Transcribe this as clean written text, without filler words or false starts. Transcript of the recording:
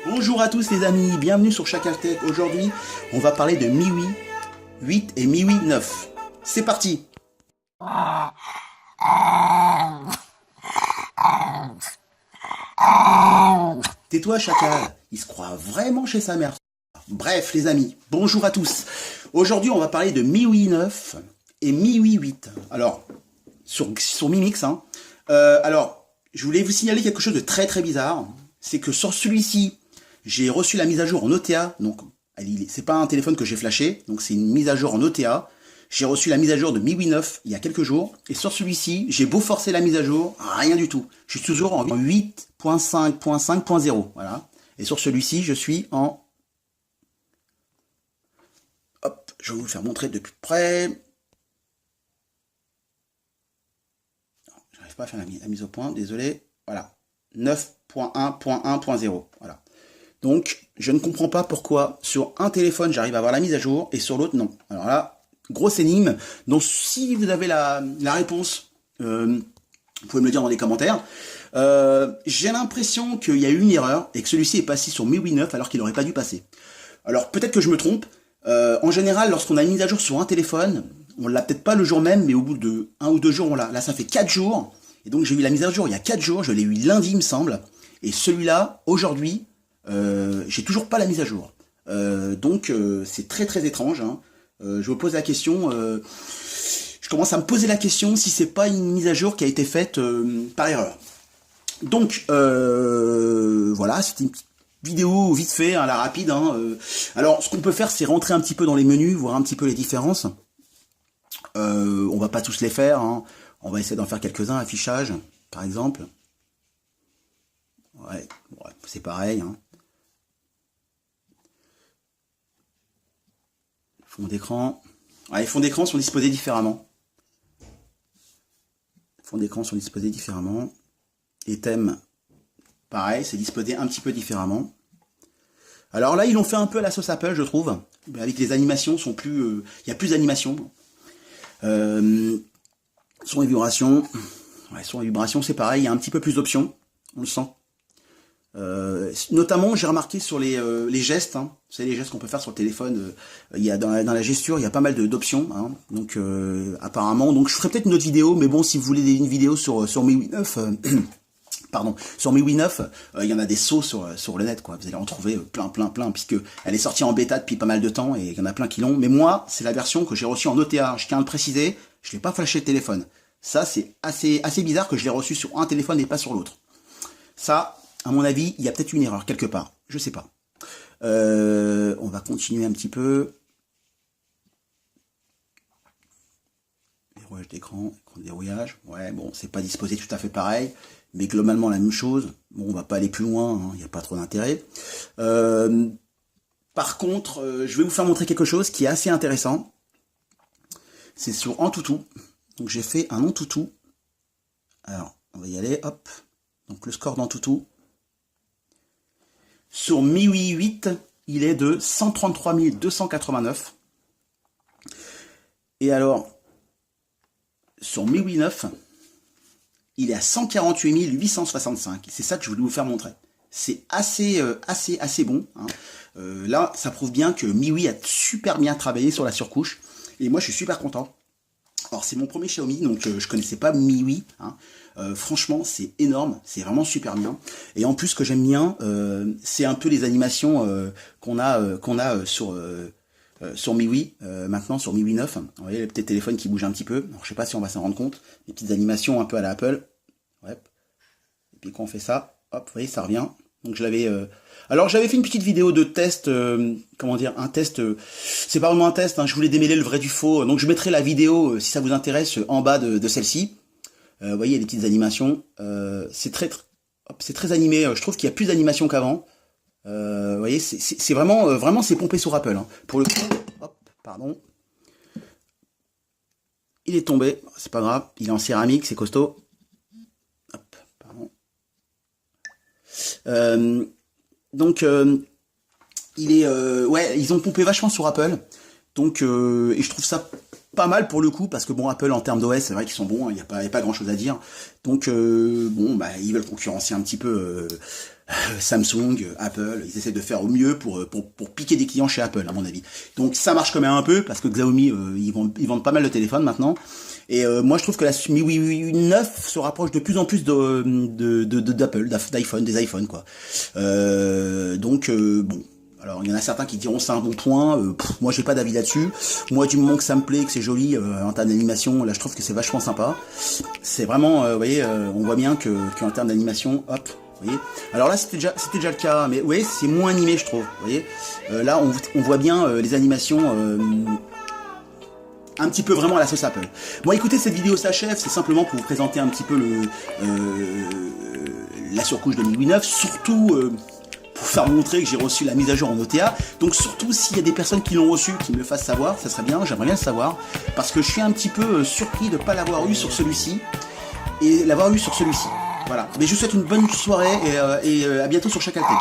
Bonjour à tous les amis, bienvenue sur Chacaltech. Aujourd'hui, on va parler de MIUI 8 et MIUI 9. C'est parti. Tais-toi Chacal, il se croit vraiment chez sa mère. Bref les amis, bonjour à tous. Aujourd'hui, on va parler de MIUI 9 et MIUI 8. Alors, sur Mimix, hein. Je voulais vous signaler quelque chose de très très bizarre. C'est que sur celui-ci, j'ai reçu la mise à jour en OTA. Donc, c'est pas un téléphone que j'ai flashé. Donc, c'est une mise à jour en OTA. J'ai reçu la mise à jour de MIUI 9 il y a quelques jours. Et sur celui-ci, j'ai beau forcer la mise à jour, rien du tout. Je suis toujours en 8.5.5.0. Voilà. Et sur celui-ci, je suis en... Hop, je vais vous le faire montrer de plus près. J'arrive pas à faire la mise au point, désolé. Voilà. 9.1.1.0. Voilà. Donc, je ne comprends pas pourquoi sur un téléphone, j'arrive à avoir la mise à jour et sur l'autre, non. Alors là, grosse énigme. Donc, si vous avez la réponse, vous pouvez me le dire dans les commentaires. J'ai l'impression qu'il y a eu une erreur et que celui-ci est passé sur MIUI 9 alors qu'il n'aurait pas dû passer. Alors, peut-être que je me trompe. En général, lorsqu'on a une mise à jour sur un téléphone, on l'a peut-être pas le jour même, mais au bout de 1 ou 2 jours, on l'a. Là, ça fait 4 jours. Et donc, j'ai eu la mise à jour il y a 4 jours. Je l'ai eu lundi, il me semble. Et celui-là, aujourd'hui, j'ai toujours pas la mise à jour. Donc c'est très très étrange. Hein. Je me pose la question. Je commence à me poser la question si c'est pas une mise à jour qui a été faite par erreur. Donc voilà, c'était une petite vidéo vite fait, hein, la rapide. Hein. Alors ce qu'on peut faire, c'est rentrer un petit peu dans les menus, voir un petit peu les différences. On va pas tous les faire. Hein. On va essayer d'en faire quelques-uns. Affichage, par exemple. Ouais, c'est pareil. Hein. Fond d'écran. Ouais, les fonds d'écran sont disposés différemment. Les fonds d'écran sont disposés différemment. Les thèmes, pareil, c'est disposé un petit peu différemment. Alors là, ils l'ont fait un peu à la sauce Apple, je trouve. Avec les animations, sont plus, il y a plus d'animations. Son et vibrations. Ouais, son et vibrations, c'est pareil, il y a un petit peu plus d'options. On le sent. Notamment, j'ai remarqué sur les gestes, hein, vous savez, les gestes qu'on peut faire sur le téléphone, il y a dans la gesture, il y a pas mal d'options, hein, donc apparemment, donc je ferai peut-être une autre vidéo, mais bon, si vous voulez une vidéo sur MIUI 9, pardon, sur MIUI 9, il y en a des sauts sur le net, quoi, vous allez en trouver plein, puisque elle est sortie en bêta depuis pas mal de temps, et il y en a plein qui l'ont, mais moi, c'est la version que j'ai reçue en OTA, je tiens à le préciser, je l'ai pas flashé le téléphone, ça c'est assez bizarre que je l'ai reçu sur un téléphone et pas sur l'autre, ça... À mon avis, il y a peut-être une erreur quelque part. Je sais pas. On va continuer un petit peu. Dérouillage d'écran, écran de dérouillage. Ouais, bon, c'est pas disposé tout à fait pareil, mais globalement la même chose. Bon, on va pas aller plus loin, hein, il n'y a pas trop d'intérêt. Par contre, je vais vous faire montrer quelque chose qui est assez intéressant. C'est sur Antutu. Donc j'ai fait un Antutu. Alors, on va y aller, hop. Donc le score d'Antutu. Sur MIUI 8, il est de 133 289. Et alors, sur MIUI 9, il est à 148 865. C'est ça que je voulais vous faire montrer. C'est assez bon. Hein. Là, ça prouve bien que MIUI a super bien travaillé sur la surcouche. Et moi, je suis super content. Alors, c'est mon premier Xiaomi, donc je connaissais pas MIUI. Hein. Franchement, c'est énorme, c'est vraiment super bien. Et en plus, ce que j'aime bien, c'est un peu les animations qu'on a sur MIUI, maintenant sur MIUI 9. Vous voyez les petits téléphones qui bougent un petit peu. Alors, je sais pas si on va s'en rendre compte. Les petites animations un peu à la Apple. Ouais. Et puis quand on fait ça, hop, vous voyez, ça revient. Donc je l'avais... Alors j'avais fait une petite vidéo de test, comment dire, un test, c'est pas vraiment un test, hein, je voulais démêler le vrai du faux. Donc je mettrai la vidéo, si ça vous intéresse, en bas de celle-ci. Vous voyez les petites animations, c'est très animé, je trouve qu'il y a plus d'animation qu'avant. Vous voyez, c'est vraiment c'est pompé sur Apple. Hein. Pour le coup, hop, pardon. Il est tombé, c'est pas grave, il est en céramique, c'est costaud. Hop, pardon. Donc, il est, ouais, ils ont pompé vachement sur Apple. Donc, et je trouve ça pas mal pour le coup, parce que bon, Apple en termes d'OS, c'est vrai qu'ils sont bons, il n'y a pas grand chose à dire. Donc bon, bah ils veulent concurrencer un petit peu Samsung, Apple, ils essaient de faire au mieux pour piquer des clients chez Apple, à mon avis. Donc ça marche quand même un peu, parce que Xiaomi, ils vendent pas mal de téléphones maintenant. Et moi je trouve que la MIUI 9 se rapproche de plus en plus d'Apple, d'iPhone, des iPhones quoi. Bon. Alors il y en a certains qui diront c'est un bon point, moi j'ai pas d'avis là-dessus. Moi du moment que ça me plaît, que c'est joli en termes d'animation, là je trouve que c'est vachement sympa. C'est vraiment, vous voyez, on voit bien qu'en termes d'animation, hop, vous voyez. Alors là c'était déjà le cas, mais ouais c'est moins animé je trouve. Vous voyez, là on voit bien les animations. Un petit peu vraiment à la sauce Apple. Bon écoutez, cette vidéo s'achève, c'est simplement pour vous présenter un petit peu la surcouche de MIUI 9, surtout pour faire montrer que j'ai reçu la mise à jour en OTA. Donc surtout s'il y a des personnes qui l'ont reçu, qui me le fassent savoir, ça serait bien, j'aimerais bien le savoir, parce que je suis un petit peu surpris de ne pas l'avoir eu sur celui-ci, et l'avoir eu sur celui-ci. Voilà, mais je vous souhaite une bonne soirée, et à bientôt sur Chakaltech.